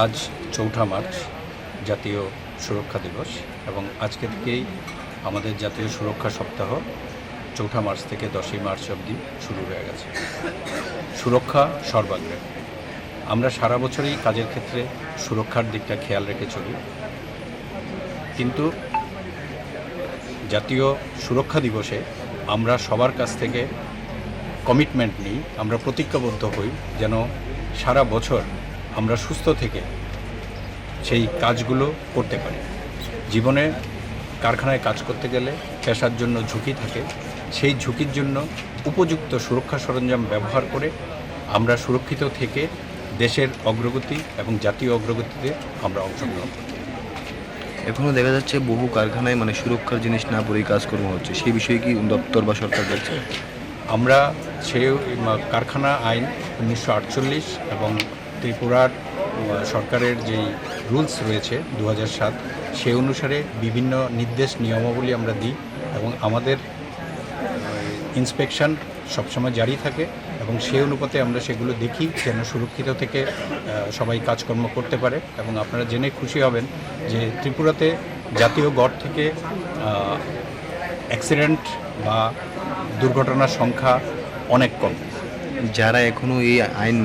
আজ ৪ঠা মার্চ জাতীয় সুরক্ষা দিবস এবং আজকে থেকেই আমাদের জাতীয় সুরক্ষা সপ্তাহ ৪ঠা মার্চ থেকে ১০ই মার্চ অবধি শুরু হয়ে গেছে। সুরক্ষা সর্বাগ্রে। আমরা সারা বছরই কাজের ক্ষেত্রে সুরক্ষার দিকটা খেয়াল রেখে চলি, কিন্তু জাতীয় সুরক্ষা দিবসে আমরা সবার কাছ থেকে কমিটমেন্ট নিই, আমরা প্রতিজ্ঞাবদ্ধ হই যেন সারা বছর আমরা সুস্থ থেকে সেই কাজগুলো করতে পারি। জীবনে কারখানায় কাজ করতে গেলে পেশার জন্য ঝুঁকি থাকে, সেই ঝুঁকির জন্য উপযুক্ত সুরক্ষা সরঞ্জাম ব্যবহার করে আমরা সুরক্ষিত থেকে দেশের অগ্রগতি এবং জাতীয় অগ্রগতিতে আমরা অংশগ্রহণ করি। এখনও দেখা যাচ্ছে বহু কারখানায় সুরক্ষার জিনিস না পরেই কাজকর্ম হচ্ছে, সেই বিষয়ে কি দপ্তর বা সরকার দেখছে? আমরা সেই কারখানা আইন 1948 এবং ত্রিপুরার সরকারের যেই রুলস রয়েছে 2007, সেই অনুসারে বিভিন্ন নির্দেশ নিয়মাবলী আমরা দিই এবং আমাদের ইন্সপেকশন সবসময় জারি থাকে এবং সেই অনুপাতে আমরা সেগুলো দেখি যেন সুরক্ষিত থেকে সবাই কাজকর্ম করতে পারে। এবং আপনারা জেনে খুশি হবেন যে ত্রিপুরাতে জাতীয় গড় থেকে অ্যাক্সিডেন্ট বা দুর্ঘটনার সংখ্যা অনেক কম। যারা এখনও এই আইন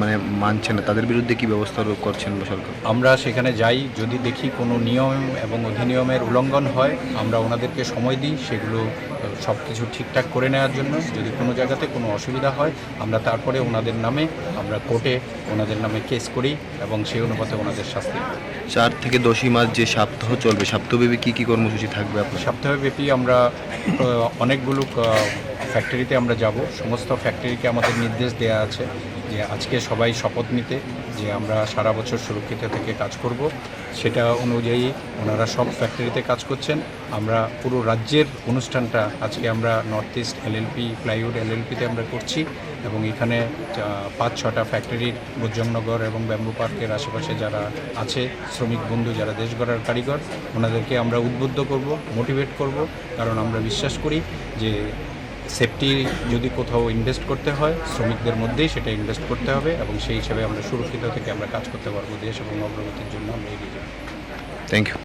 মানছে না, তাদের বিরুদ্ধে কি ব্যবস্থা করছেন বা সরকার? আমরা সেখানে যাই, যদি দেখি কোনো নিয়ম এবং অধিনিয়মের উল্লঙ্ঘন হয় আমরা ওনাদেরকে সময় দিই সেগুলো সব কিছু ঠিকঠাক করে নেওয়ার জন্য। যদি কোনো জায়গাতে কোনো অসুবিধা হয় আমরা তারপরে ওনাদের নামে আমরা কোর্টে ওনাদের নামে কেস করি এবং সেই অনুপাতে ওনাদের শাস্তি দিই। 4 থেকে 10ই মার্চ যে সপ্তাহ চলবে, সপ্তাহব্যাপী কী কর্মসূচি থাকবে আপনার? সপ্তাহব্যাপী আমরা অনেকগুলো ফ্যাক্টরিতে আমরা যাব। সমস্ত ফ্যাক্টরিকে আমাদের নির্দেশ দেওয়া আছে যে আজকে সবাই শপথ নিতে যে আমরা সারা বছর সুরক্ষিত থেকে কাজ করব। সেটা অনুযায়ী ওনারা সব ফ্যাক্টরিতে কাজ করছেন। আমরা পুরো রাজ্যের অনুষ্ঠানটা আজকে আমরা নর্থ ইস্ট এলএলপি, প্লাইউড এলএলপিতে আমরা করছি এবং এখানে 5-6টা ফ্যাক্টরির বৈজয়নগর এবং ব্যাম্বু পার্কের আশেপাশে যারা আছে শ্রমিক বন্ধু, যারা দেশ গড়ার কারিগর, ওনাদেরকে আমরা উদ্বুদ্ধ করব, মোটিভেট করব, কারণ আমরা বিশ্বাস করি যে সেফটি যদি কোথাও ইনভেস্ট করতে হয় শ্রমিকদের মধ্যেই সেটা ইনভেস্ট করতে হবে এবং সেই হিসাবে আমরা সুরক্ষিত থেকে আমরা কাজ করতে পারবো। দেশ এবং অগ্রগতির জন্য আমরা এগিয়ে যাব। Thank you.